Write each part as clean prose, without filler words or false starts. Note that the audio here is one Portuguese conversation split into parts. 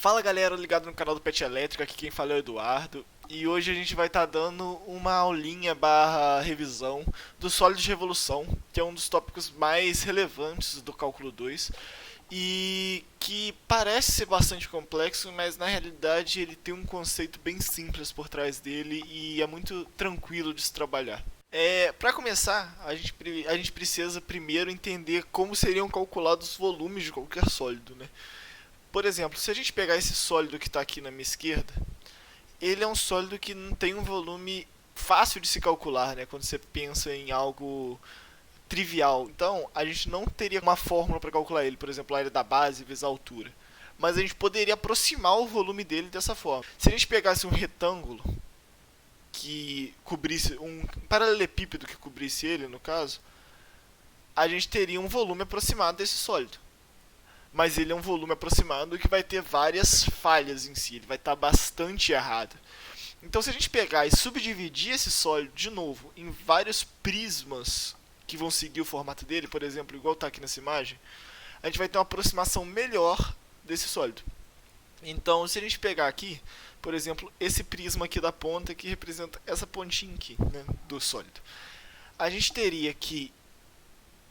Fala galera, ligado no canal do Pet Elétrico, aqui quem fala é o Eduardo. E hoje a gente vai estar dando uma aulinha barra revisão do sólido de revolução, que é um dos tópicos mais relevantes do cálculo 2 e que parece ser bastante complexo, mas na realidade ele tem um conceito bem simples por trás dele e é muito tranquilo de se trabalhar. Para começar, a gente precisa primeiro entender como seriam calculados os volumes de qualquer sólido, né? Por exemplo, se a gente pegar esse sólido que está aqui na minha esquerda, ele é um sólido que não tem um volume fácil de se calcular, né? Quando você pensa em algo trivial. Então, a gente não teria uma fórmula para calcular ele, por exemplo, a área da base vezes a altura. Mas a gente poderia aproximar o volume dele dessa forma. Se a gente pegasse um retângulo que cobrisse um paralelepípedo que cobrisse ele, no caso, a gente teria um volume aproximado desse sólido. Mas ele é um volume aproximado que vai ter várias falhas em si, ele vai estar bastante errado. Então, se a gente pegar e subdividir esse sólido de novo em vários prismas que vão seguir o formato dele, por exemplo, igual está aqui nessa imagem, a gente vai ter uma aproximação melhor desse sólido. Então, se a gente pegar aqui, por exemplo, esse prisma aqui da ponta que representa essa pontinha aqui, né, do sólido, a gente teria que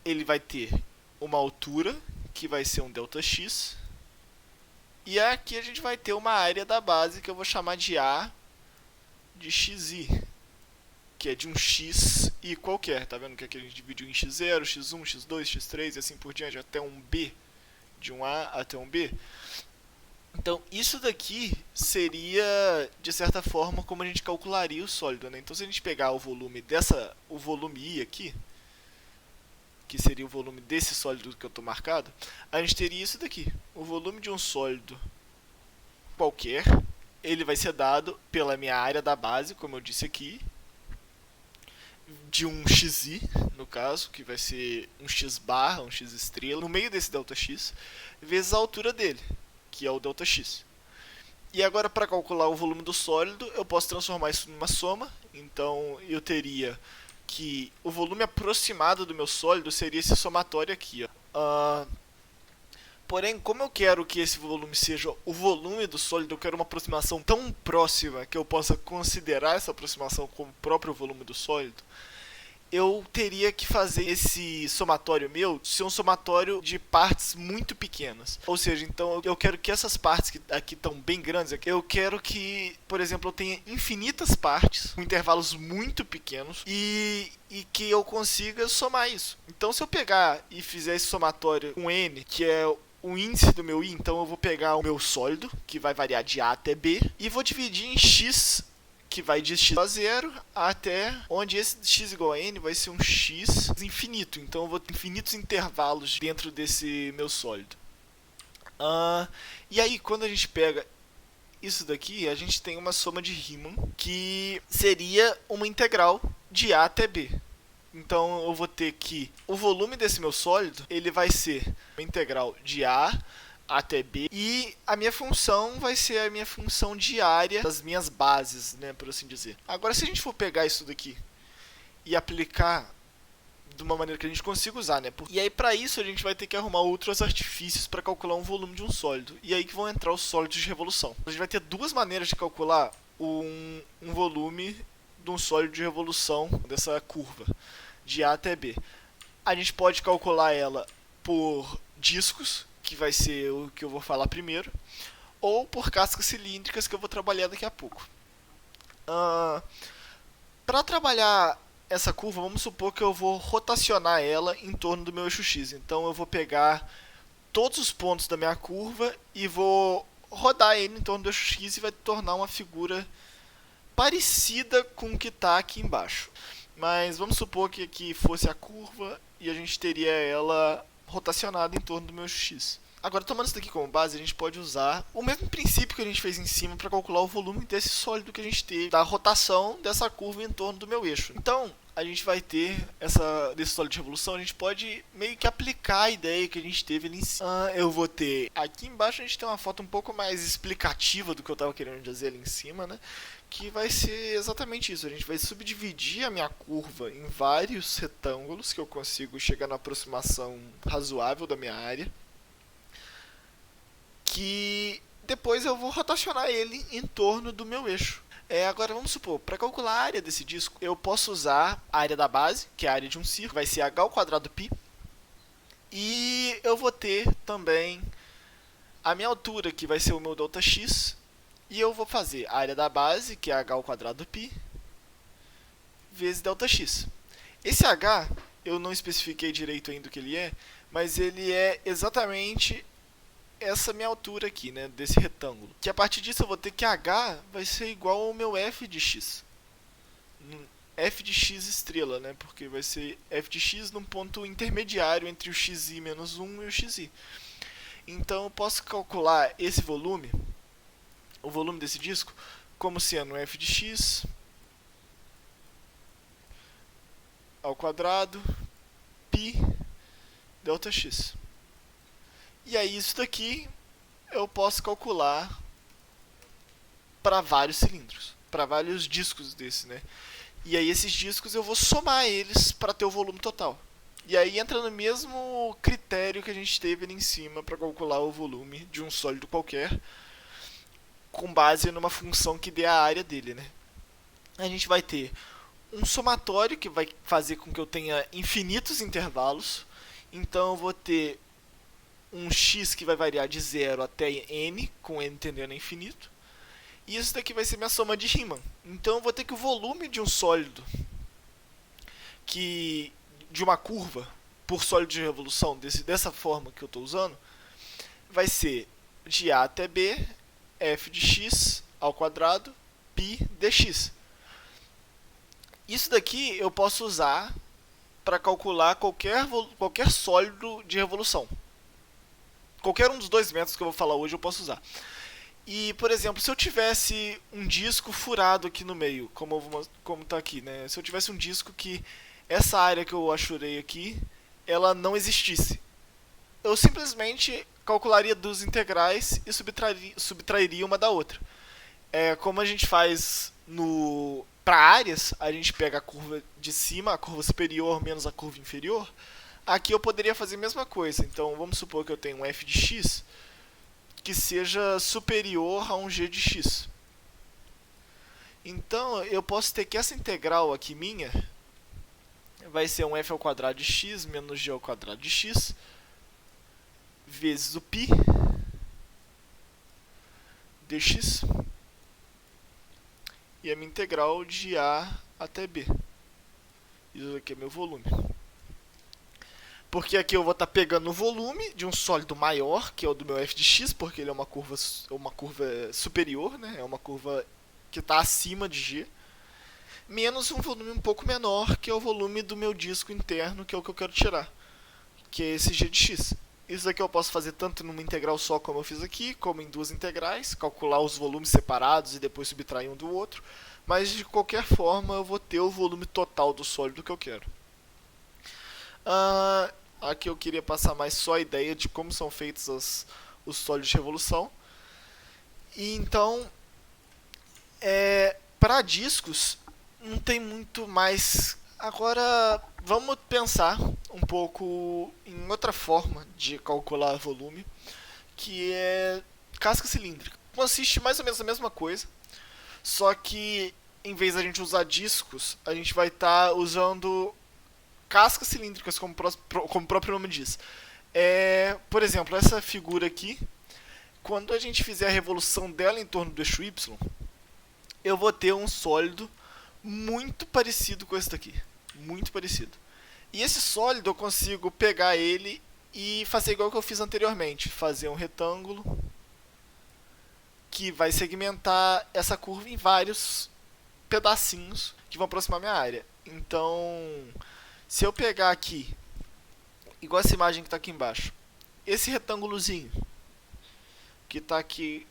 ele vai ter uma altura que vai ser um ΔX, e aqui a gente vai ter uma área da base que eu vou chamar de A de XI, que é de um X I qualquer, tá vendo que aqui a gente dividiu em X0, X1, X2, X3 e assim por diante, até um B, de um A até um B. Então, isso daqui seria, de certa forma, como a gente calcularia o sólido, né? Então, se a gente pegar o volume o volume I aqui, que seria o volume desse sólido que eu estou marcado, a gente teria isso daqui. O volume de um sólido qualquer, ele vai ser dado pela minha área da base, como eu disse aqui, de um xi, no caso, que vai ser um x barra, um x estrela, no meio desse ΔX, vezes a altura dele, que é o ΔX. E agora, para calcular o volume do sólido, eu posso transformar isso numa soma. Então, eu teria que o volume aproximado do meu sólido seria esse somatório aqui, ó. Porém, como eu quero que esse volume seja o volume do sólido, eu quero uma aproximação tão próxima que eu possa considerar essa aproximação como o próprio volume do sólido, eu teria que fazer esse somatório meu ser um somatório de partes muito pequenas. Ou seja, então eu quero que essas partes que aqui estão bem grandes, eu quero que, por exemplo, eu tenha infinitas partes, com intervalos muito pequenos, e que eu consiga somar isso. Então, se eu pegar e fizer esse somatório com N, que é o índice do meu I, então eu vou pegar o meu sólido, que vai variar de A até B, e vou dividir em X, que vai de x a 0 até onde esse x igual a n vai ser um x infinito. Então eu vou ter infinitos intervalos dentro desse meu sólido. E aí, quando a gente pega isso daqui, a gente tem uma soma de Riemann, que seria uma integral de A até B. Então eu vou ter que o volume desse meu sólido, ele vai ser uma integral de A até B, e a minha função vai ser a minha função diária das minhas bases, né, por assim dizer. Agora, se a gente for pegar isso daqui e aplicar de uma maneira que a gente consiga usar, né? E aí, para isso, a gente vai ter que arrumar outros artifícios para calcular um volume de um sólido. E aí que vão entrar os sólidos de revolução. A gente vai ter duas maneiras de calcular um volume de um sólido de revolução dessa curva, de A até B. A gente pode calcular ela por discos, que vai ser o que eu vou falar primeiro, ou por cascas cilíndricas, que eu vou trabalhar daqui a pouco. Para trabalhar essa curva, vamos supor que eu vou rotacionar ela em torno do meu eixo X. Então eu vou pegar todos os pontos da minha curva e vou rodar ele em torno do eixo X e vai tornar uma figura parecida com o que está aqui embaixo. Mas vamos supor que aqui fosse a curva e a gente teria ela rotacionada em torno do meu X. Agora, tomando isso daqui como base, a gente pode usar o mesmo princípio que a gente fez em cima para calcular o volume desse sólido que a gente teve, da rotação dessa curva em torno do meu eixo. Então, a gente vai ter desse sólido de revolução, a gente pode meio que aplicar a ideia que a gente teve ali em cima. Eu vou ter, aqui embaixo a gente tem uma foto um pouco mais explicativa do que eu estava querendo dizer ali em cima, né? Que vai ser exatamente isso. A gente vai subdividir a minha curva em vários retângulos, que eu consigo chegar na aproximação razoável da minha área, que depois eu vou rotacionar ele em torno do meu eixo. Agora vamos supor, para calcular a área desse disco, eu posso usar a área da base, que é a área de um círculo, vai ser h ao quadrado π, e eu vou ter também a minha altura, que vai ser o meu ΔX, e eu vou fazer a área da base, que é h ao quadrado π, vezes ΔX. Esse h, eu não especifiquei direito ainda o que ele é, mas ele é exatamente essa minha altura aqui, né, desse retângulo. Que a partir disso eu vou ter que h vai ser igual ao meu f de x. F de x estrela, né, porque vai ser f de x num ponto intermediário entre o xi menos 1 e o xi. Então eu posso calcular esse volume, o volume desse disco, como sendo f de x ao quadrado π ΔX. E aí isso daqui eu posso calcular para vários cilindros, para vários discos desse, né? E aí esses discos eu vou somar eles para ter o volume total. E aí entra no mesmo critério que a gente teve ali em cima para calcular o volume de um sólido qualquer, com base numa função que dê a área dele, né? A gente vai ter um somatório que vai fazer com que eu tenha infinitos intervalos. Então eu vou ter um x que vai variar de 0 até n, com n tendendo a infinito. E isso daqui vai ser minha soma de Riemann. Então eu vou ter que o volume de um sólido, de uma curva por sólido de revolução, dessa forma que eu estou usando, vai ser de a até b, f de x ao quadrado, π dx. Isso daqui eu posso usar para calcular qualquer sólido de revolução. Qualquer um dos dois métodos que eu vou falar hoje eu posso usar. E, por exemplo, se eu tivesse um disco furado aqui no meio, como está aqui, né? Se eu tivesse um disco que essa área que eu achurei aqui, ela não existisse, eu simplesmente calcularia duas integrais e subtrairia uma da outra. Como a gente faz para áreas, a gente pega a curva de cima, a curva superior menos a curva inferior. Aqui eu poderia fazer a mesma coisa. Então vamos supor que eu tenho um f de x que seja superior a um g de x. Então eu posso ter que essa integral aqui minha vai ser um f ao quadrado de x menos g ao quadrado de x vezes o π dx, e a minha integral de a até b. Isso aqui é meu volume. Porque aqui eu vou estar pegando o volume de um sólido maior, que é o do meu f de x, porque ele é uma curva superior, né? É uma curva que está acima de g, menos um volume um pouco menor, que é o volume do meu disco interno, que é o que eu quero tirar, que é esse g de x. Isso daqui eu posso fazer tanto numa integral só, como eu fiz aqui, como em duas integrais, calcular os volumes separados e depois subtrair um do outro, mas de qualquer forma eu vou ter o volume total do sólido que eu quero. Aqui eu queria passar mais só a ideia de como são feitos os sólidos de revolução. E então, para discos, não tem muito mais. Agora, vamos pensar um pouco em outra forma de calcular volume, que é casca cilíndrica. Consiste mais ou menos na mesma coisa, só que em vez da gente usar discos, a gente vai estar usando cascas cilíndricas, como o próprio nome diz. Por exemplo, essa figura aqui, quando a gente fizer a revolução dela em torno do eixo y, eu vou ter um sólido muito parecido com esse daqui. Muito parecido. E esse sólido eu consigo pegar ele e fazer igual que eu fiz anteriormente. Fazer um retângulo que vai segmentar essa curva em vários pedacinhos que vão aproximar minha área. Então, se eu pegar aqui, igual essa imagem que está aqui embaixo, esse retângulozinho que está aqui,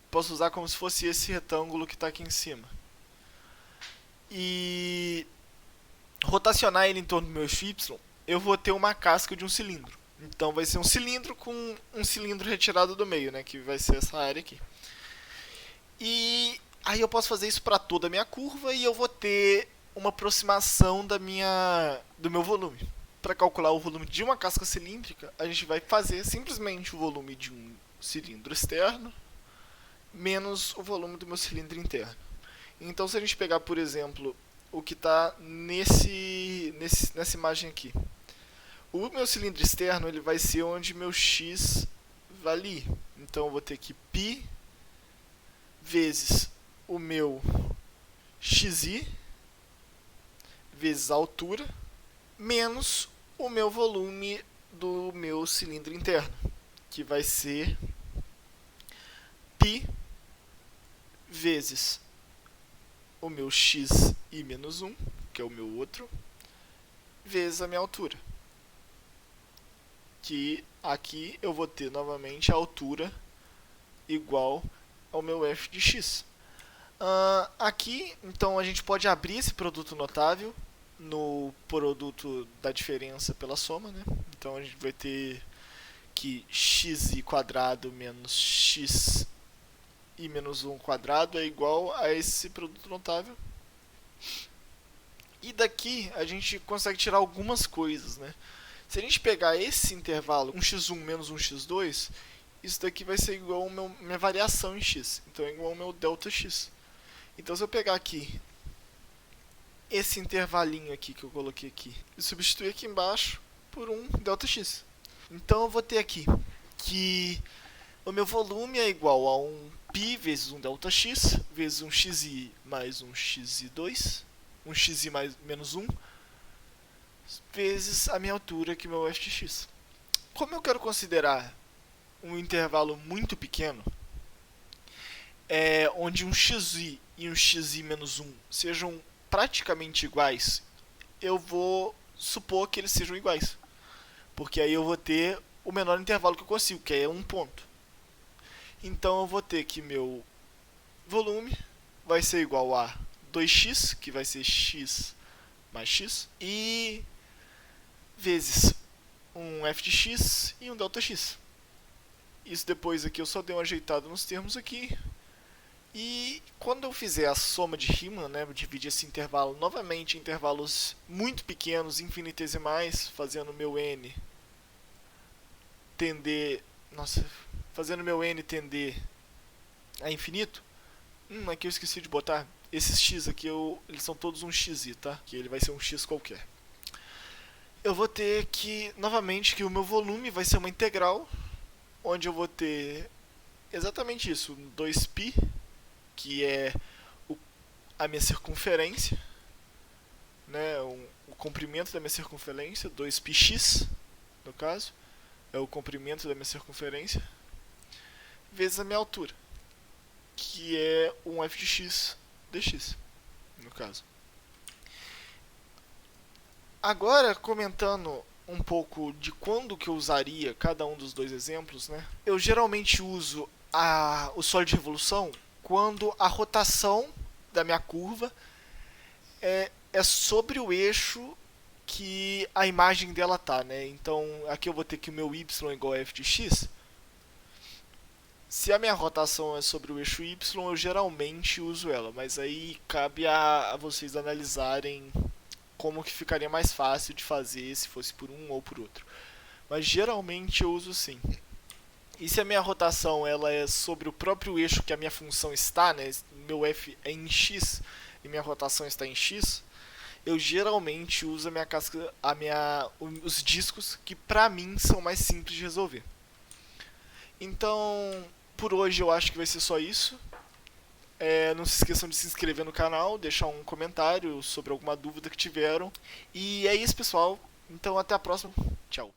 posso usar como se fosse esse retângulo que está aqui em cima, e rotacionar ele em torno do meu eixo y, eu vou ter uma casca de um cilindro. Então vai ser um cilindro com um cilindro retirado do meio, né, que vai ser essa área aqui. E aí eu posso fazer isso para toda a minha curva e eu vou ter uma aproximação do meu volume. Para calcular o volume de uma casca cilíndrica, a gente vai fazer simplesmente o volume de um cilindro externo menos o volume do meu cilindro interno. Então, se a gente pegar, por exemplo, o que está nessa imagem aqui, o meu cilindro externo ele vai ser onde meu x vale ir. Então, eu vou ter que π vezes o meu xi vezes a altura menos o meu volume do meu cilindro interno, que vai ser π vezes o meu xi menos 1, que é o meu outro, vezes a minha altura. Que aqui eu vou ter novamente a altura igual ao meu f de x. Aqui, então, a gente pode abrir esse produto notável no produto da diferença pela soma, né? Então a gente vai ter que xi quadrado menos x e menos 1 quadrado é igual a esse produto notável. E daqui a gente consegue tirar algumas coisas, né? Se a gente pegar esse intervalo, 1x1 menos 1x2, isso daqui vai ser igual a minha variação em x. Então é igual ao meu delta x. Então se eu pegar aqui esse intervalinho aqui que eu coloquei aqui e substituir aqui embaixo por um ΔX. Então eu vou ter aqui que o meu volume é igual a um π vezes um ΔX vezes um xi mais um xi2, um xi mais menos 1, vezes a minha altura, que é o meu f de x. Como eu quero considerar um intervalo muito pequeno, onde um xi e um xi menos 1 sejam praticamente iguais, eu vou supor que eles sejam iguais. Porque aí eu vou ter o menor intervalo que eu consigo, que é um ponto. Então eu vou ter que meu volume vai ser igual a 2x, que vai ser x mais x, e vezes um f de x e um ΔX. Isso depois aqui eu só dei uma ajeitada nos termos aqui. E quando eu fizer a soma de Riemann, né, dividir esse intervalo novamente em intervalos muito pequenos, infinitesimais, fazendo meu n tender, a infinito. Aqui eu esqueci de botar. Esses x aqui, eles são todos um xi, tá? Que ele vai ser um x qualquer. Eu vou ter que, novamente, que o meu volume vai ser uma integral, onde eu vou ter exatamente isso, 2π, que é a minha circunferência, né, o comprimento da minha circunferência, 2πx, no caso, é o comprimento da minha circunferência, vezes a minha altura, que é um f de x dx, no caso. Agora, comentando um pouco de quando que eu usaria cada um dos dois exemplos, né, eu geralmente uso o sólido de revolução quando a rotação da minha curva é sobre o eixo que a imagem dela tá, né? Então aqui eu vou ter que o meu y igual a f de x. Se a minha rotação é sobre o eixo y, eu geralmente uso ela, mas aí cabe a vocês analisarem como que ficaria mais fácil de fazer se fosse por um ou por outro. Mas geralmente eu uso sim. E se a minha rotação ela é sobre o próprio eixo que a minha função está, né? Meu f é em x e minha rotação está em x, eu geralmente uso os discos que para mim são mais simples de resolver. Então, por hoje eu acho que vai ser só isso. Não se esqueçam de se inscrever no canal, deixar um comentário sobre alguma dúvida que tiveram. E é isso, pessoal. Então, até a próxima. Tchau.